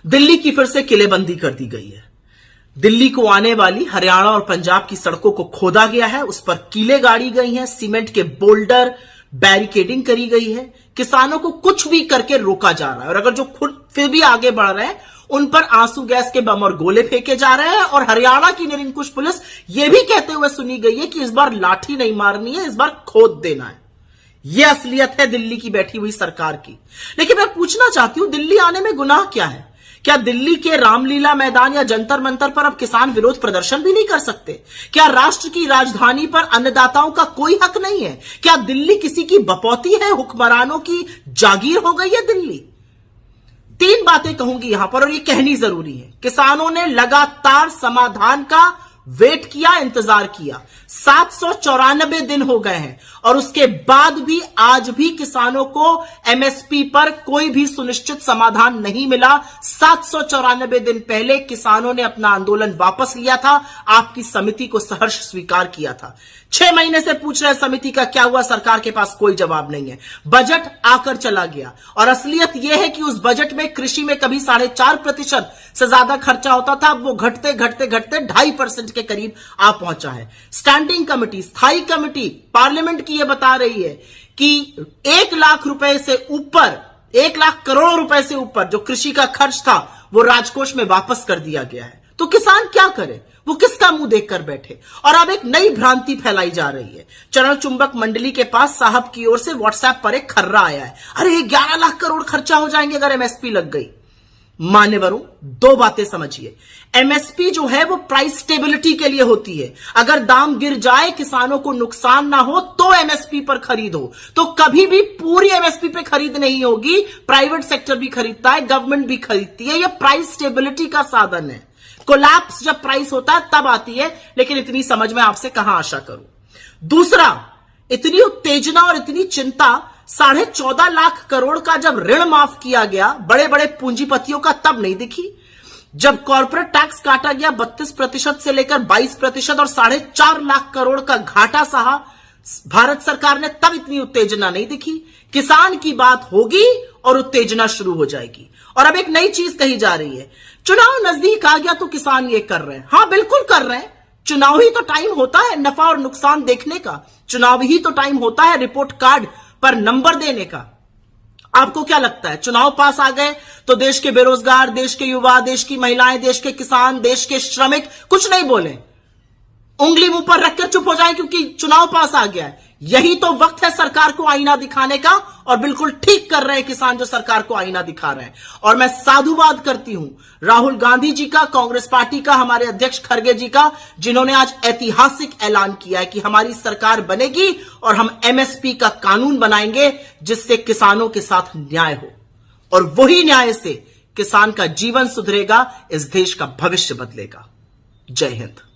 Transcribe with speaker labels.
Speaker 1: दिल्ली की फिर से किलेबंदी कर दी गई है। दिल्ली को आने वाली हरियाणा और पंजाब की सड़कों को खोदा गया है, उस पर कीले गाड़ी गई हैं, सीमेंट के बोल्डर बैरिकेडिंग करी गई है। किसानों को कुछ भी करके रोका जा रहा है और अगर जो खुद फिर भी आगे बढ़ रहे हैं उन पर आंसू गैस के बम और गोले फेंके जा रहे हैं। और हरियाणा की निरंकुश पुलिस यह भी कहते हुए सुनी गई है कि इस बार लाठी नहीं मारनी है, इस बार खोद देना है। यह असलियत है दिल्ली की बैठी हुई सरकार की। लेकिन मैं पूछना चाहती हूं, दिल्ली आने में गुनाह क्या है? क्या दिल्ली के रामलीला मैदान या जंतर मंतर पर अब किसान विरोध प्रदर्शन भी नहीं कर सकते? क्या राष्ट्र की राजधानी पर अन्नदाताओं का कोई हक नहीं है? क्या दिल्ली किसी की बपौती है? हुक्मरानों की जागीर हो गई है दिल्ली? तीन बातें कहूंगी यहां पर और ये कहनी जरूरी है। किसानों ने लगातार समाधान का वेट किया, इंतजार किया। 794 दिन हो गए हैं और उसके बाद भी आज भी किसानों को एमएसपी पर कोई भी सुनिश्चित समाधान नहीं मिला। 794 दिन पहले किसानों ने अपना आंदोलन वापस लिया था, आपकी समिति को सहर्ष स्वीकार किया था। 6 महीने से पूछ रहे समिति का क्या हुआ, सरकार के पास कोई जवाब नहीं है। बजट आकर चला गया और असलियत यह है कि उस बजट में कृषि में कभी 4.5% से ज्यादा खर्चा होता था, अब वो घटते घटते घटते 2.5% के करीब आ पहुंचा है। स्टैंडिंग कमेटी, स्थायी कमेटी पार्लियामेंट की यह बता रही है कि 1 लाख रुपए से ऊपर, 1 लाख करोड़ रुपए से ऊपर जो कृषि का खर्च था वो राजकोष में वापस कर दिया गया है। तो किसान क्या करे? वो किसका मुंह देखकर बैठे? और अब एक नई भ्रांति फैलाई जा रही है। चरण चुंबक मंडली के पास साहब की ओर से व्हाट्सएप पर एक खर्रा आया है, अरे 11 लाख करोड़ खर्चा हो जाएंगे अगर एमएसपी लग गई। मान्यवरों, 2 बातें समझिए। एमएसपी जो है वो प्राइस स्टेबिलिटी के लिए होती है। अगर दाम गिर जाए, किसानों को नुकसान ना हो तो एमएसपी पर खरीद हो। तो कभी भी पूरी एमएसपी पे खरीद नहीं होगी। प्राइवेट सेक्टर भी खरीदता है, गवर्नमेंट भी खरीदती है। यह प्राइस स्टेबिलिटी का साधन है। कोलैप्स जब प्राइस होता है तब आती है, लेकिन इतनी समझ में आपसे कहां आशा करूं। दूसरा, इतनी उत्तेजना और इतनी चिंता 14.5 लाख करोड़ का जब ऋण माफ किया गया बड़े बड़े पूंजीपतियों का, तब नहीं दिखी। जब कॉर्पोरेट टैक्स काटा गया 32% से लेकर 22% और 4.5 लाख करोड़ का घाटा सहा भारत सरकार ने, तब इतनी उत्तेजना नहीं दिखी। किसान की बात होगी और उत्तेजना शुरू हो जाएगी। और अब एक नई चीज कही जा रही है, चुनाव नजदीक आ गया तो किसान ये कर रहे हैं। हां, बिल्कुल कर रहे हैं। चुनाव ही तो टाइम होता है नफा और नुकसान देखने का। चुनाव ही तो टाइम होता है रिपोर्ट कार्ड पर नंबर देने का। आपको क्या लगता है, चुनाव पास आ गए तो देश के बेरोजगार, देश के युवा, देश की महिलाएं, देश के किसान, देश के श्रमिक कुछ नहीं बोले, उंगली मुंह पर रखकर चुप हो जाए क्योंकि चुनाव पास आ गया है? यही तो वक्त है सरकार को आईना दिखाने का और बिल्कुल ठीक कर रहे हैं किसान जो सरकार को आईना दिखा रहे हैं। और मैं साधुवाद करती हूं राहुल गांधी जी का, कांग्रेस पार्टी का, हमारे अध्यक्ष खड़गे जी का, जिन्होंने आज ऐतिहासिक ऐलान किया है कि हमारी सरकार बनेगी और हम एमएसपी का कानून बनाएंगे जिससे किसानों के साथ न्याय हो। और वही न्याय से किसान का जीवन सुधरेगा, इस देश का भविष्य बदलेगा। जय हिंद।